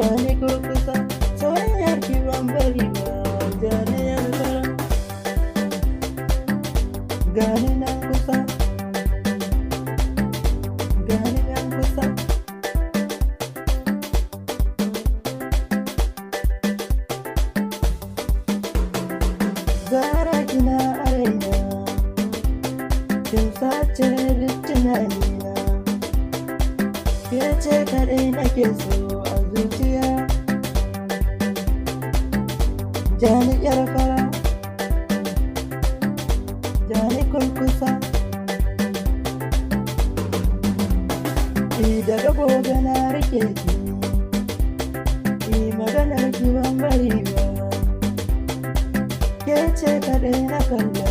Jani kurkusa soyayyar ki ban bari ba, jani yarda gani nan kusa, gani nan kusa. Zara kina a raina, kin sace duk tunanina, ke ce kaɗai nake so a zuciya. Jani ƴar fara, jani kurkusa, daga gobe na rike ki, maganar ki ban bari ba, ke ce kaɗai na kalla,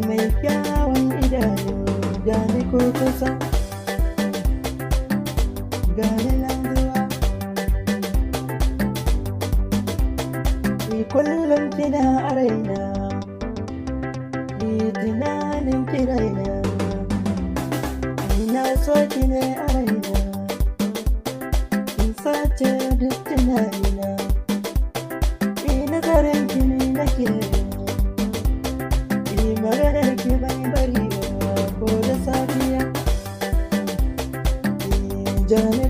mai kyawun idanu. Jani kurkusa, gani nan zuwa, kullum kina a raina, tunanin ki raina, ina so ki ne a raina, in sace duk tunanina, nazarin ki ne nake, maganar ki bai bari ba ko da safiya. Jani